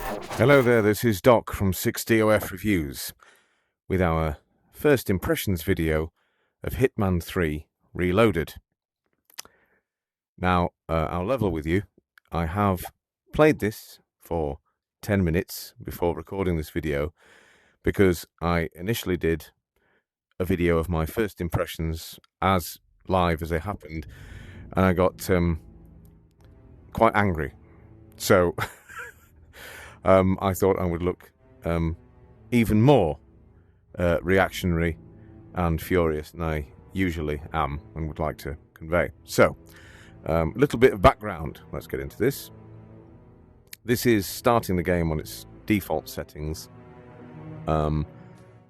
Hello there, this is Doc from 6DOF Reviews with our first impressions video of Hitman 3 Reloaded. Now, I'll level with you. I have played this for 10 minutes before recording this video because I initially did a video of my first impressions as live as they happened, and I got quite angry. So I thought I would look even more reactionary and furious than I usually am and would like to convey. So, a little bit of background. Let's get into this. This is starting the game on its default settings. I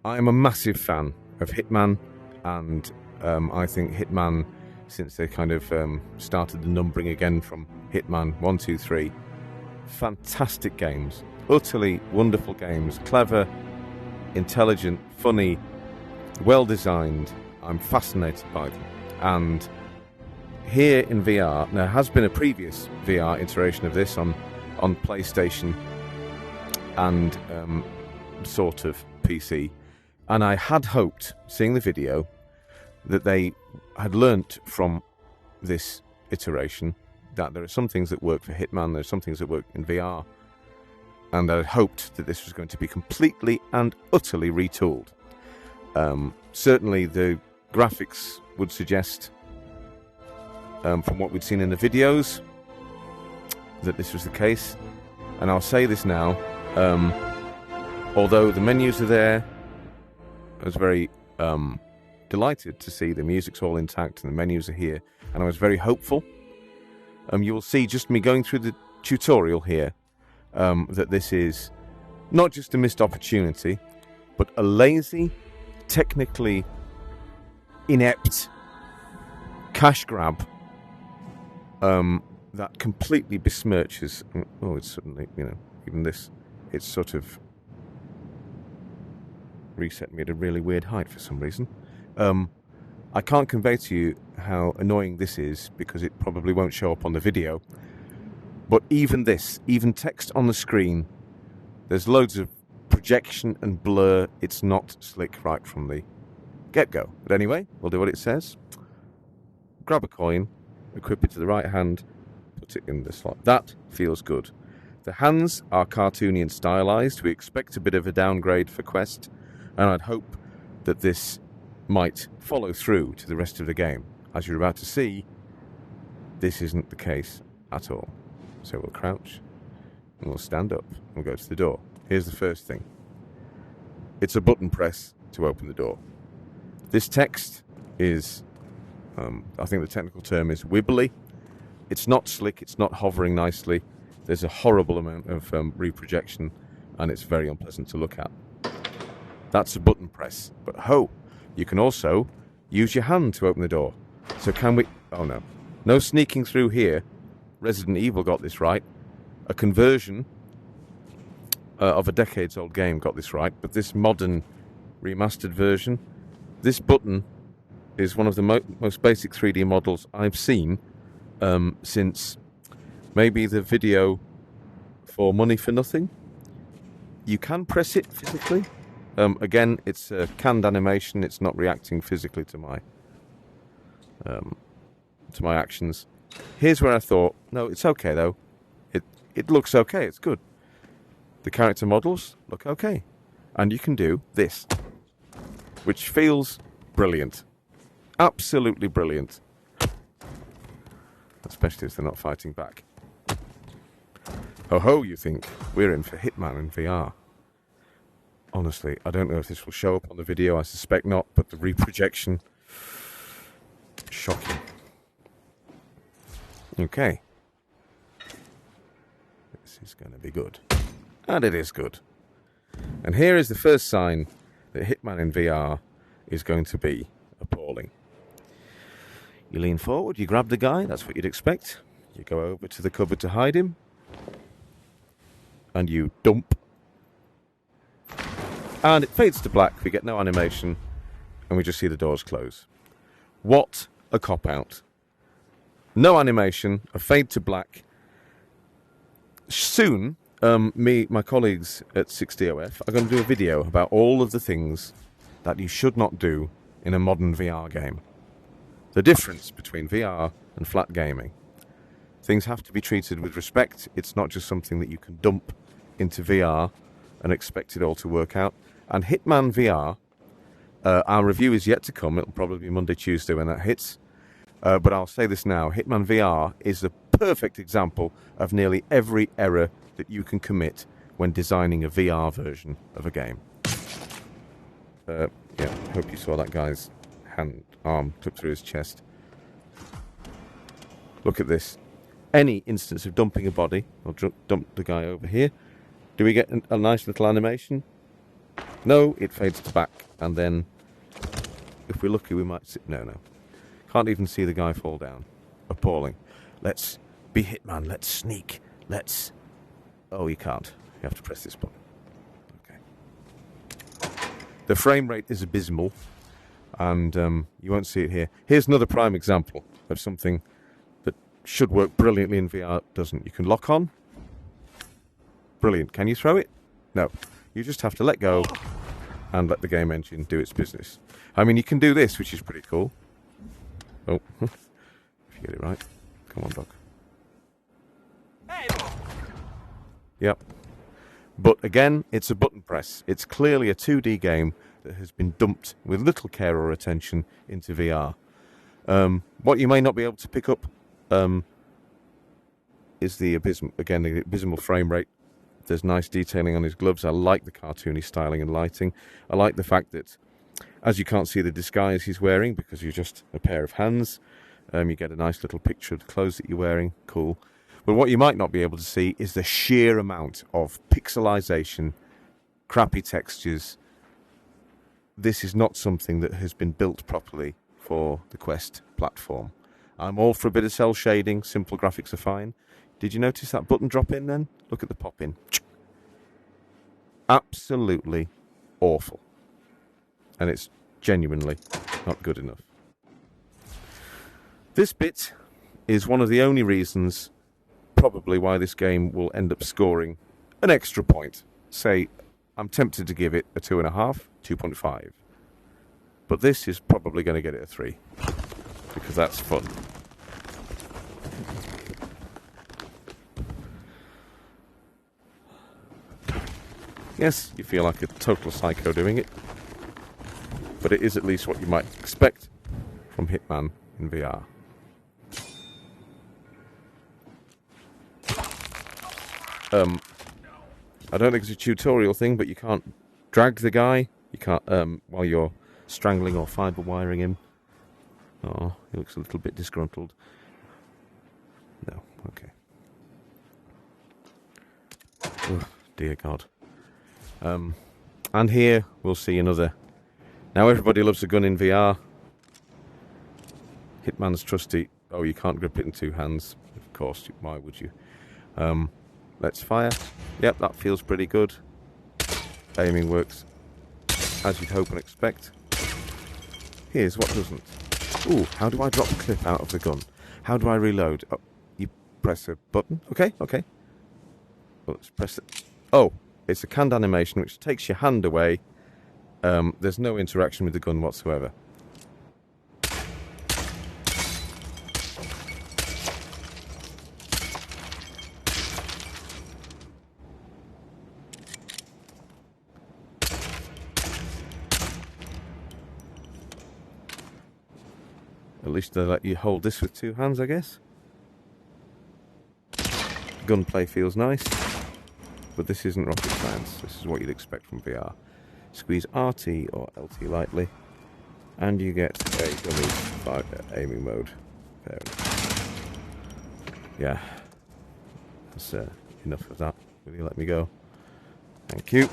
am a massive fan of Hitman, and I think Hitman, since they kind of started the numbering again from Hitman 1, 2, 3, fantastic games, utterly wonderful games, clever, intelligent, funny, well designed. I'm fascinated by them. And here in VR, there has been a previous VR iteration of this on PlayStation and sort of PC, and I had hoped, seeing the video, that they had learnt from this iteration that there are some things that work for Hitman, there are some things that work in VR, and I hoped that this was going to be completely and utterly retooled. Certainly the graphics would suggest, from what we'd seen in the videos, that this was the case, and I'll say this now, although the menus are there, I was very delighted to see the music's all intact and the menus are here, and I was very hopeful. You will see just me going through the tutorial here that this is not just a missed opportunity, but a lazy, technically inept cash grab that completely besmirches. Oh, it's suddenly, even this, it's sort of reset me at a really weird height for some reason. I can't convey to you how annoying this is because it probably won't show up on the video, but even this, even text on the screen, there's loads of projection and blur. It's not slick right from the get-go. But anyway, we'll do what it says. Grab a coin, equip it to the right hand, put it in the slot. That feels good. The hands are cartoony and stylized. We expect a bit of a downgrade for Quest, and I'd hope that this might follow through to the rest of the game. As you're about to see, this isn't the case at all. So we'll crouch, and we'll stand up, and we'll go to the door. Here's the first thing. It's a button press to open the door. This text is, I think the technical term is wibbly. It's not slick, it's not hovering nicely. There's a horrible amount of reprojection, and it's very unpleasant to look at. That's a button press. But ho! You can also use your hand to open the door. So can we... Oh no. No sneaking through here. Resident Evil got this right. A conversion of a decades-old game got this right. But this modern remastered version, this button is one of the most basic 3D models I've seen since maybe the video for Money for Nothing. You can press it physically. Again, it's a canned animation. It's not reacting physically to my actions. Here's where I thought, no, it's okay though. It looks okay. It's good. The character models look okay, and you can do this, which feels brilliant, absolutely brilliant. Especially if they're not fighting back. Ho ho! You think we're in for Hitman in VR? Honestly, I don't know if this will show up on the video. I suspect not, but the reprojection, shocking. Okay. This is going to be good. And it is good. And here is the first sign that Hitman in VR is going to be appalling. You lean forward, you grab the guy, that's what you'd expect. You go over to the cupboard to hide him. And you dump. And it fades to black, we get no animation, and we just see the doors close. What a cop-out. No animation, a fade to black. Soon, my colleagues at 60OF are going to do a video about all of the things that you should not do in a modern VR game. The difference between VR and flat gaming. Things have to be treated with respect. It's not just something that you can dump into VR and expect it all to work out. And Hitman VR, our review is yet to come. It'll probably be Monday, Tuesday when that hits. But I'll say this now. Hitman VR is a perfect example of nearly every error that you can commit when designing a VR version of a game. Yeah, hope you saw that guy's arm clip through his chest. Look at this. Any instance of dumping a body, I'll dump the guy over here. Do we get a nice little animation? No, it fades to back, and then if we're lucky we might see... No. Can't even see the guy fall down. Appalling. Let's be Hitman, let's sneak, let's... Oh, you can't. You have to press this button. Okay. The frame rate is abysmal, and you won't see it here. Here's another prime example of something that should work brilliantly in VR, doesn't. You can lock on. Brilliant. Can you throw it? No. You just have to let go and let the game engine do its business. I mean, you can do this, which is pretty cool. Oh, if you get it right. Come on, dog. Yep. But again, it's a button press. It's clearly a 2D game that has been dumped with little care or attention into VR. What you may not be able to pick up is the abysmal frame rate. There's nice detailing on his gloves. I like the cartoony styling and lighting. I like the fact that, as you can't see the disguise he's wearing because you're just a pair of hands, you get a nice little picture of the clothes that you're wearing. Cool. But what you might not be able to see is the sheer amount of pixelization, crappy textures. This is not something that has been built properly for the Quest platform. I'm all for a bit of cell shading. Simple graphics are fine. Did you notice that button drop in then? Look at the pop in. Absolutely awful. And it's genuinely not good enough. This bit is one of the only reasons probably why this game will end up scoring an extra point. Say, I'm tempted to give it a 2.5, 2.5. But this is probably going to get it a 3. Because that's fun. Yes, you feel like a total psycho doing it. But it is at least what you might expect from Hitman in VR. I don't think it's a tutorial thing, but you can't drag the guy. You can't while you're strangling or fibre wiring him. Oh, he looks a little bit disgruntled. No, okay. Oh, dear God. And here we'll see another. Now everybody loves a gun in VR. Hitman's trusty. Oh, you can't grip it in two hands. Of course, why would you? Let's fire. Yep, that feels pretty good. Aiming works as you'd hope and expect. Here's what doesn't. Ooh, how do I drop the clip out of the gun? How do I reload? Oh, you press a button. Okay. Well, let's press it. Oh, it's a canned animation which takes your hand away. There's no interaction with the gun whatsoever. At least they let you hold this with two hands, I guess. Gunplay feels nice, but this isn't rocket science. This is what you'd expect from VR. Squeeze RT or LT lightly, and you get a dummy aiming mode. Fair enough. Yeah, that's enough of that. Will you let me go? Thank you.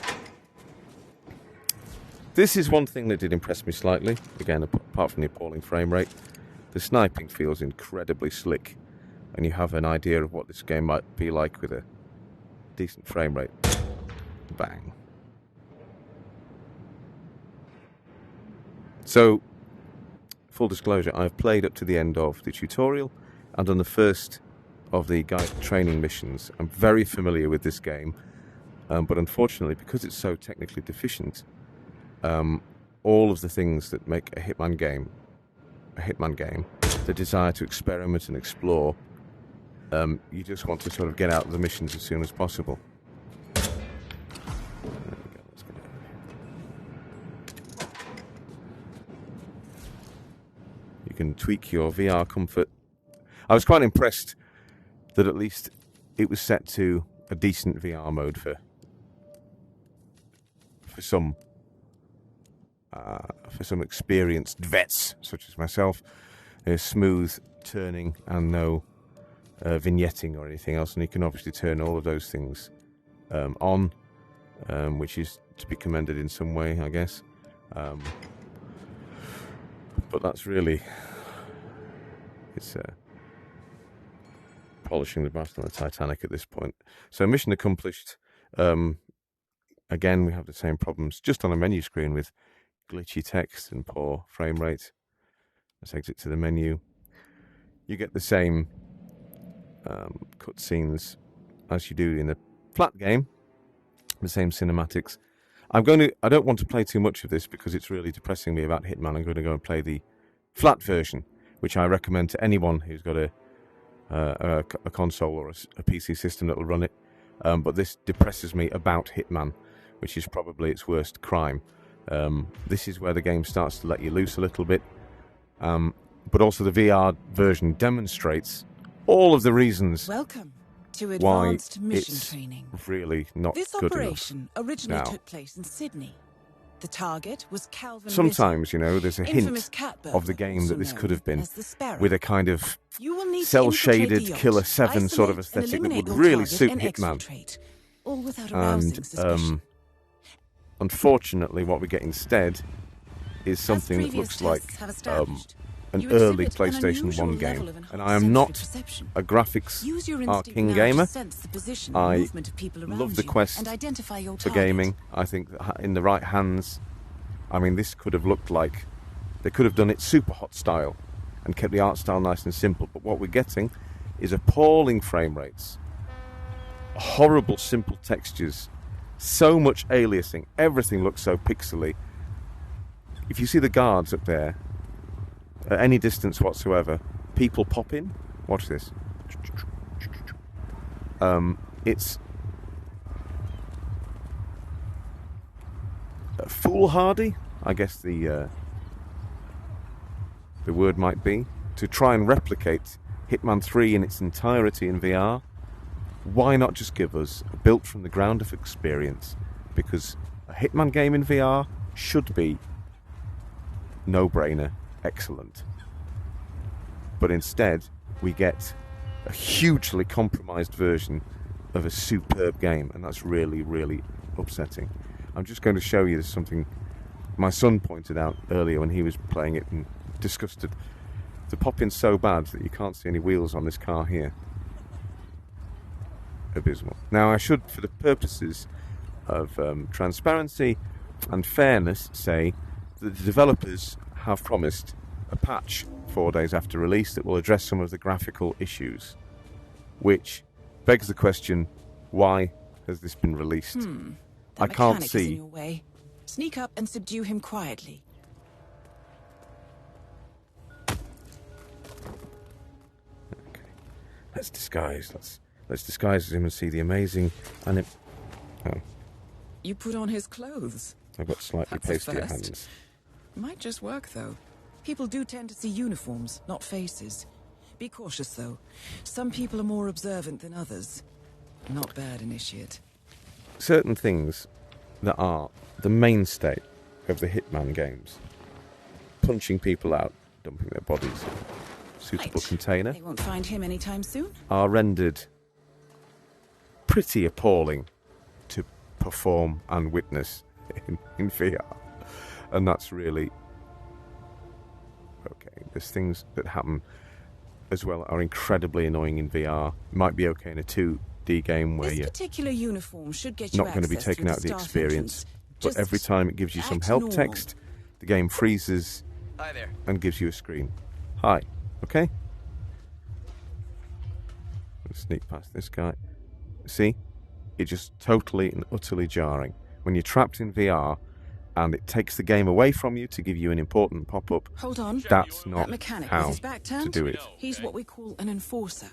This is one thing that did impress me slightly. Again, apart from the appalling frame rate. The sniping feels incredibly slick, and you have an idea of what this game might be like with a decent frame rate. Bang. So, full disclosure, I've played up to the end of the tutorial and done the first of the guide training missions. I'm very familiar with this game, but unfortunately, because it's so technically deficient, all of the things that make a Hitman game, the desire to experiment and explore, you just want to sort of get out of the missions as soon as possible. You can tweak your VR comfort. I was quite impressed that at least it was set to a decent VR mode for some experienced vets such as myself. There's smooth turning and no vignetting or anything else, and you can obviously turn all of those things on, which is to be commended in some way, I guess. But that's really, it's polishing the mast on the Titanic at this point. So mission accomplished. Again, we have the same problems just on a menu screen with glitchy text and poor frame rate. Let's exit to the menu. You get the same cutscenes as you do in the flat game, the same cinematics. I don't want to play too much of this because it's really depressing me about Hitman. I'm going to go and play the flat version, which I recommend to anyone who's got a console or a PC system that will run it. But this depresses me about Hitman, which is probably its worst crime. This is where the game starts to let you loose a little bit. But also the VR version demonstrates all of the reasons Welcome to why advanced mission it's training. really not This good operation enough. originally Now, took place in Sydney. The target was Calvin sometimes, you know, there's a infamous hint cat bird, of the game also that this known could have been as the Sparrow. with a kind of You will need to cel-shaded infiltrate the yacht, Killer 7 sort of isolate and aesthetic that would eliminate your really target suit and Hitman. exfiltrate, all without arousing suspicion. Unfortunately, what we get instead is something that looks like an you early exhibit an PlayStation unusual 1 level game. of And I am enhanced not sensory perception. a graphics Use your instinct arcing now to gamer. sense the position and I movement of people around love the you quest and identify your for target. gaming. I think that in the right hands, I mean, this could have looked like they could have done it super hot style and kept the art style nice and simple. But what we're getting is appalling frame rates, horrible simple textures, so much aliasing. Everything looks so pixely. If you see the guards up there, at any distance whatsoever, people pop in. Watch this. It's foolhardy, I guess the word might be, to try and replicate Hitman 3 in its entirety in VR. Why not just give us a built from the ground up experience? Because a Hitman game in VR should be no-brainer, excellent. But instead, we get a hugely compromised version of a superb game, and that's really, really upsetting. I'm just going to show you something my son pointed out earlier when he was playing it and disgusted. The pop-in's so bad that you can't see any wheels on this car here. Abysmal. Now, I should, for the purposes of transparency and fairness, say that the developers have promised a patch 4 days after release that will address some of the graphical issues, which begs the question, why has this been released? I can't Is see. in your way. Sneak up and subdue him quietly. Okay. Let's disguise. Let's disguise as him and see the amazing oh, You put on his clothes. I've got slightly That's a pastier first. hands. Might just work, though. People do tend to see uniforms, not faces. Be cautious, though. Some people are more observant than others. Not bad, initiate. Certain things that are the mainstay of the Hitman games, punching people out, dumping their bodies in a suitable container, They won't find him anytime soon. are rendered pretty appalling to perform and witness in VR. And that's really okay. There's things that happen as well that are incredibly annoying in VR. Might be okay in a 2D game where This you're particular uniform should get you not going to be access taking through out the staff experience. entrance. But Just every time it gives you some act help normal. text, the game freezes Hi there. and gives you a screen. Hi, okay? sneak past this guy. See? It's just totally and utterly jarring. When you're trapped in VR and it takes the game away from you to give you an important pop-up, Hold on. that's That not mechanic how with his back to turned? do it. He's what we call an enforcer.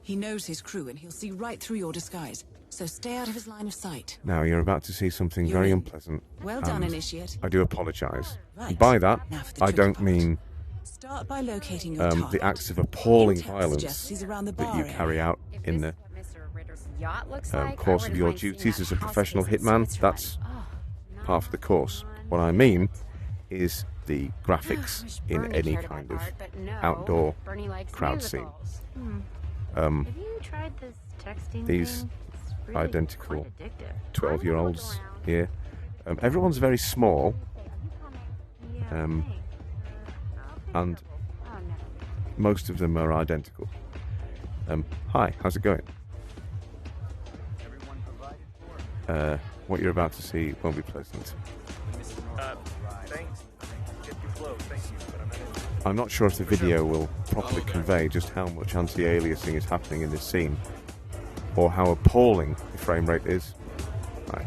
He knows his crew and he'll see right through your disguise. So stay out of his line of sight. Now, you're about to see something You're very in. unpleasant. Well done, and Initiate. I do apologise. Right. By that, Now for the I tricky don't part. mean Start by locating your target. the acts of appalling Intel violence suggests he's around the that bar you area. carry out If in this the is what Mr. Ritter's yacht looks like, course I of wouldn't your mind seeing duties that as a house professional visit hitman. Switzerland. That's Oh, part of the course. What I mean is the graphics wish in Bernie any cared kind about of art, but no, outdoor Bernie likes crowd scene. musicals. Um, Have you tried this texting these thing? It's really identical quite addictive. 12-year-olds I'm gonna look here. Everyone's very small, around. Yeah, and oh, no. most of them are identical. Hi, how's it going? What you're about to see won't be pleasant. I'm not sure if the video will properly convey just how much anti-aliasing is happening in this scene, or how appalling the frame rate is. Right.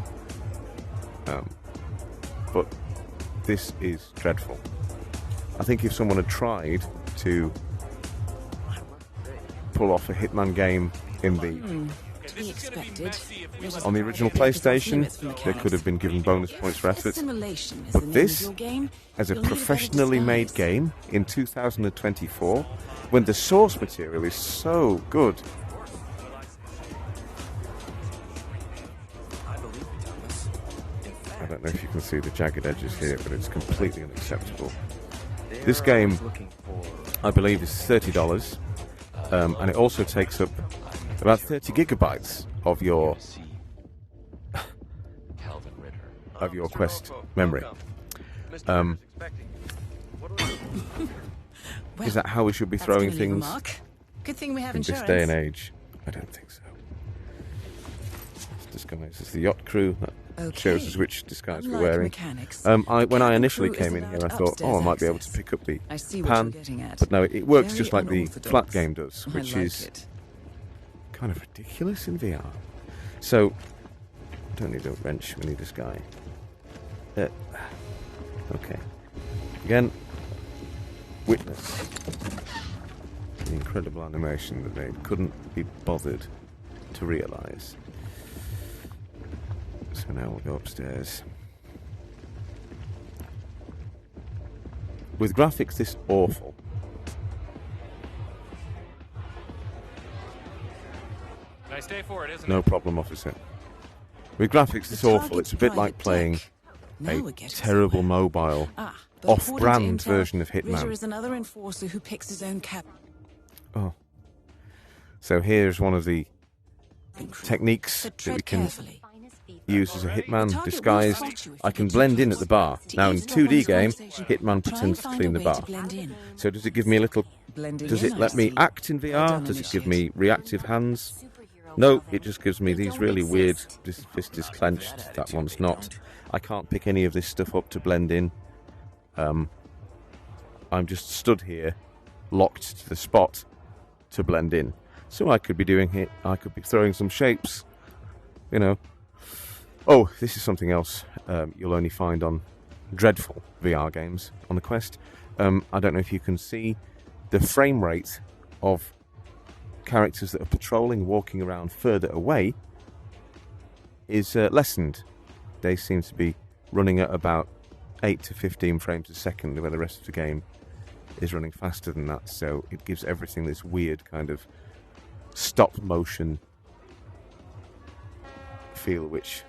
But this is dreadful. I think if someone had tried to pull off a Hitman game in the To be expected. on the original PlayStation, they could have been given bonus points for effort. Assimilation is But the name this, of your game. as a You'll need better professionally made disguise. game in 2024, when the source material is so good. I don't know if you can see the jagged edges here, but it's completely unacceptable. This game, I believe, is $30, and it also takes up about 30 gigabytes of your Quest memory. Well, Is that how we should be that's throwing gonna leave a things mark. Good thing we have in this insurance. day and age? I don't think so. This disguise is the yacht crew. That shows us which disguise we're Unlike wearing. mechanics, When I cabin initially crew came is in here, I allowed thought, upstairs I might be able to access. pick up the I see what pan, you're getting at. but no, it works Very just like the unorthodox. flat game does, I which like is it. kind of ridiculous in VR. So, don't need a wrench, we need this guy. Okay. Again, witness the incredible animation that they couldn't be bothered to realise. So now we'll go upstairs. With graphics this awful, Nice day for it, isn't no it? problem, officer. With graphics this The awful, it's a bit like target's playing private Now a we're getting terrible somewhere. mobile Ah, but off-brand according to intel, version of Ritter Hitman. is another enforcer who picks his own cap. Oh. So here's one of the techniques So that we tread can carefully. use as a The Hitman target will disguised. spot you if I you can get blend too in at the close. bar. To Now in eavesdrop 2D on this game, conversation, Hitman try and pretends to find clean a the way bar. to blend in. So does it give me a little... Blending Does in, it I let me see. act in Well VR? done, Does it give Initiate. me reactive hands? No, it just gives me these really weird... This fist is clenched, that one's not. I can't pick any of this stuff up to blend in. I'm just stood here, locked to the spot to blend in. So I could be doing it, I could be throwing some shapes, you know. Oh, this is something else you'll only find on dreadful VR games on the Quest. I don't know if you can see the frame rate of characters that are patrolling, walking around further away is lessened. They seem to be running at about 8 to 15 frames a second, where the rest of the game is running faster than that, so it gives everything this weird kind of stop motion feel, which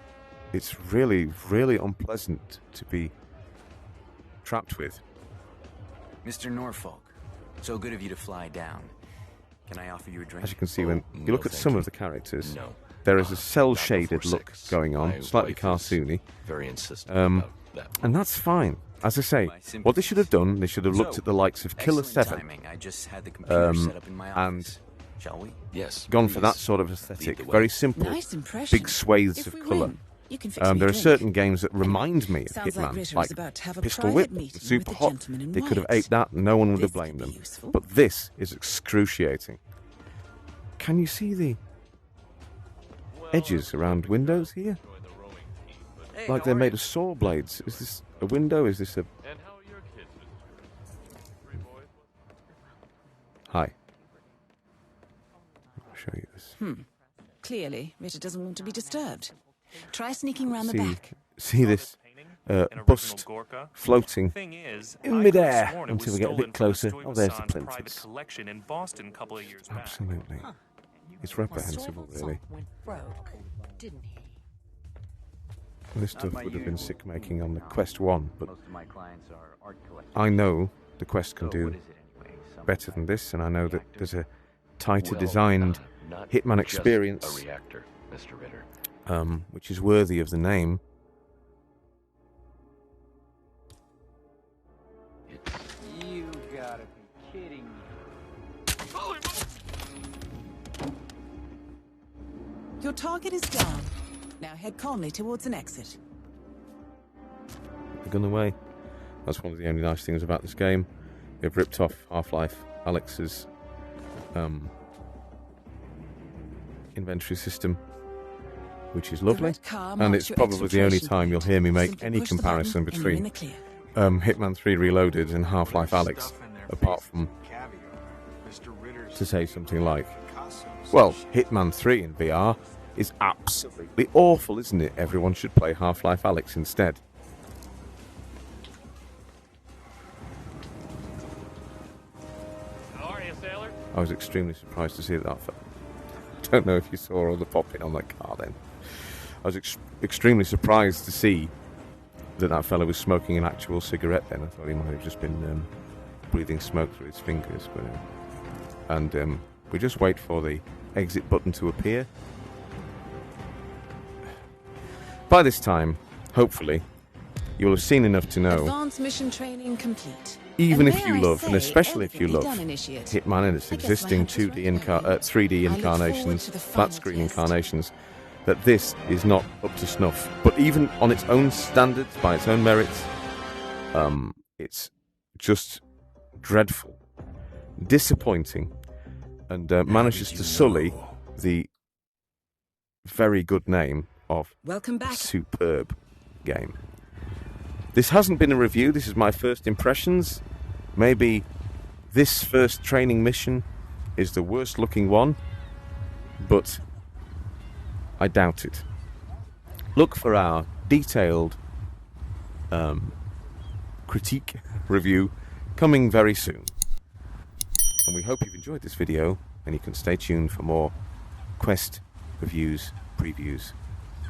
it's really, really unpleasant to be trapped with. Mr. Norfolk, so good of you to fly down. Can I offer you a drink? As you can see, when you look at thank some you. of the characters, No. there is a Not cel-shaded before look 6. going on, My slightly wife is cartoony, Very insistent about that. and that's fine. As I say, what they should have done, they should have looked at the likes of Killer Excellent 7 timing. I just had the computer set up in my and office. Shall we? Yes. gone for that please. sort of Lead aesthetic. the way. Very simple, Nice impression. big swathes If of we colour. win, you can fix me There a are drink. certain games that remind me of Sounds like Hitman, Ritter like is about to have a Pistol private Whip, meeting Super with the Hot. gentleman in They could have white. aped that, and no one would have This could blamed be them. useful. But this is excruciating. can you see the edges around windows here? Like they're made of saw blades. Is this a window? Is this a... And how are your kids, Mr. 3 boys? Hi. I'll show you this. Clearly, Rita doesn't want to be disturbed. Try sneaking round the back. See this bust floating in midair until we get a bit closer. Oh, there's the plinths. Collection in Boston a couple of years back. Absolutely. It's reprehensible, really. Went broke, didn't he? This stuff would have been sick making on the Quest 1, but Most of my clients are art collectors. I know the Quest can So do what is it anyway? Some better than this, and I know that there's a tighter Well, designed not Hitman just experience, a reactor, Mr. Ritter. which is worthy of the name. You gotta be kidding me. Your target is down. Now head calmly towards an exit. Put the gun away. That's one of the only nice things about this game. They've ripped off Half-Life Alyx's inventory system, which is lovely, red car and marks it's your probably the only exfiltration time you'll point. hear me make Simply any push the comparison button and you're in between the clear. Hitman 3 Reloaded and Half-Life Alyx, apart from to say something like, well, Hitman 3 in VR is absolutely awful, isn't it? Everyone should play Half-Life Alyx instead. How are you, sailor? I was extremely surprised to see that. Don't know if you saw all the popping on that car then. I was extremely surprised to see that fellow was smoking an actual cigarette then. I thought he might have just been breathing smoke through his fingers. But, and we just wait for the exit button to appear. By this time, hopefully, you'll have seen enough to know, Advanced mission training complete. even And if may you I love, and say, especially if you love, elegantly done, Initiate. Hitman and its I guess my existing hunch was 2D right, Harry. 3D I look incarnations, forward to the flat final screen test. incarnations, that this is not up to snuff. But even on its own standards, by its own merits, it's just dreadful, disappointing, and manages to sully the very good name of Welcome a back. superb game. This hasn't been a review, this is my first impressions. Maybe this first training mission is the worst looking one, but I doubt it. Look for our detailed critique review coming very soon. And we hope you've enjoyed this video, and you can stay tuned for more Quest reviews, previews,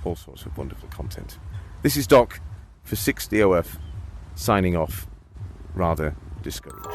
all sorts of wonderful content. This is Doc for 6DOF, signing off, rather discouraged.